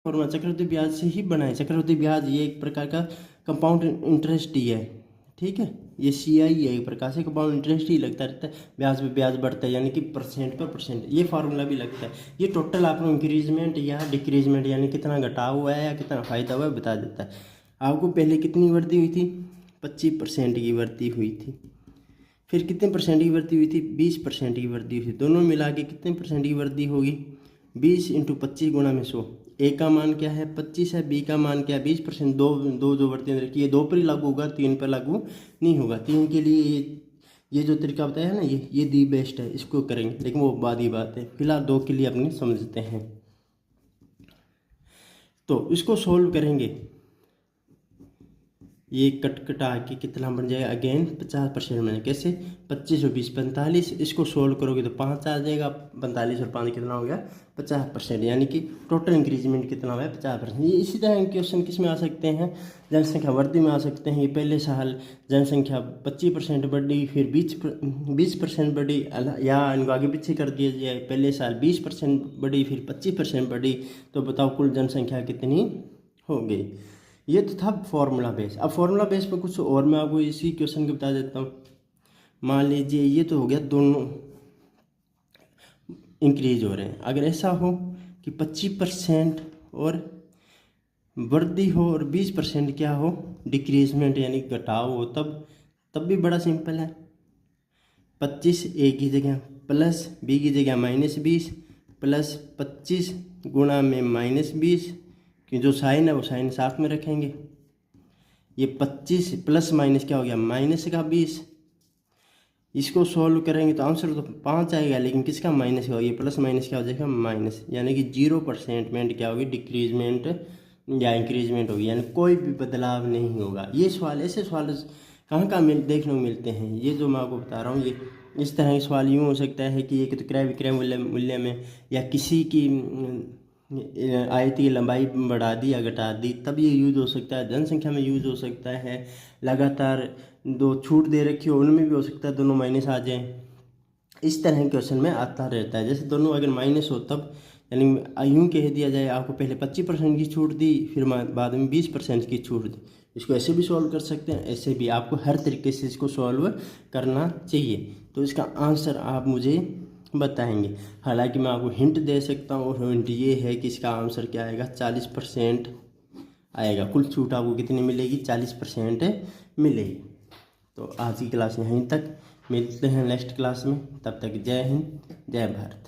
Formula चक्रवृद्धि ब्याज से ही बनाए। चक्रवृद्धि ब्याज ये एक प्रकार का कंपाउंड इंटरेस्ट ही है, ठीक है। ये CI है एक प्रकार से कंपाउंड इंटरेस्ट ही लगता रहता है, ब्याज पे ब्याज बढ़ता है, यानी कि परसेंट पर परसेंट ये फार्मूला भी लगता है। ये टोटल आपको इंक्रीजमेंट या डिक्रीजमेंट यानी कितना घटाव हुआ है या कितना फायदा हुआ है बता देता है। आपको पहले कितनी वृद्धि हुई थी? 25% की वृद्धि हुई थी। फिर कितने परसेंट की वृद्धि हुई थी? 20% की वृद्धि हुई थी। दोनों मिला के कितने परसेंट की वृद्धि होगी? 20 × 25 गुणा में 100। ए का मान क्या है? 25 है। बी का मान क्या है? 20%। दो जो वृद्धि रखी है, 2 पर ही लागू होगा, 3 पर लागू नहीं होगा। 3 के लिए ये जो तरीका बताया है ना, ये दी बेस्ट है, इसको करेंगे, लेकिन वो बाद ही बात है। फिलहाल 2 के लिए अपने समझते हैं। तो इसको सोल्व करेंगे, ये कटा के कितना बन जाएगा? अगेन 50% में। कैसे? 25 और 20 45। इसको सोल्व करोगे तो 5 आ जाएगा। 45 और 5 कितना हो गया? 50%, यानी कि टोटल इंक्रीजमेंट कितना हुआ है? 50%। ये इसी तरह क्वेश्चन किस में आ सकते हैं? जनसंख्या वृद्धि में आ सकते हैं। ये पहले साल जनसंख्या 25% बढ़ी, फिर 20% बढ़ी, या इनको आगे पीछे कर दिया जाए। पहले साल 20% बढ़ी, फिर 25% बढ़ी, तो बताओ कुल जनसंख्या कितनी हो गई? ये तो था फॉर्मूला बेस। अब फॉर्मूला बेस पे कुछ और मैं आपको इसी क्वेश्चन के बता देता हूँ। मान लीजिए ये तो हो गया, दोनों इंक्रीज हो रहे हैं। अगर ऐसा हो कि 25% और वृद्धि हो और 20% क्या हो? डिक्रीजमेंट यानी घटाव हो, तब भी बड़ा सिंपल है। 25 ए की जगह प्लस बी की जगह -20 प्लस 25 गुणा में -20, कि जो साइन है वो साइन साथ में रखेंगे। ये 25 प्लस माइनस क्या हो गया? -20। इसको सॉल्व करेंगे तो आंसर तो 5 आएगा, लेकिन किसका माइनस का? ये प्लस माइनस क्या हो जाएगा? माइनस, यानी कि 0% क्या होगी? डिक्रीजमेंट या इंक्रीजमेंट होगी, यानी कोई भी बदलाव नहीं होगा। ये सवाल, ऐसे सवाल कहाँ कहाँ देखने को मिलते हैं? ये जो मैं आपको बता रहा हूँ, ये इस तरह के सवाल यूँ हो सकता है कि एक तो क्रय विक्रय मूल्य में, या किसी की आयत की लंबाई बढ़ा दी या घटा दी, तब ये यूज हो सकता है। जनसंख्या में यूज हो सकता है। लगातार 2 छूट दे रखी हो, उनमें भी हो सकता है दोनों माइनस आ जाएं। इस तरह के क्वेश्चन में आता रहता है। जैसे दोनों अगर माइनस हो तब, यानी यूँ कह दिया जाए आपको पहले 25% की छूट दी, फिर बाद में 20% की छूट दी। इसको ऐसे भी सॉल्व कर सकते हैं, ऐसे भी। आपको हर तरीके से इसको सॉल्व करना चाहिए। तो इसका आंसर आप मुझे बताएंगे। हालांकि मैं आपको हिंट दे सकता हूँ, और हिंट ये है कि इसका आंसर क्या आएगा? 40% आएगा। कुल छूट आपको कितनी मिलेगी? 40% मिलेगी। तो आज की क्लास यहीं तक, मिलते हैं नेक्स्ट क्लास में। तब तक जय हिंद, जय भारत।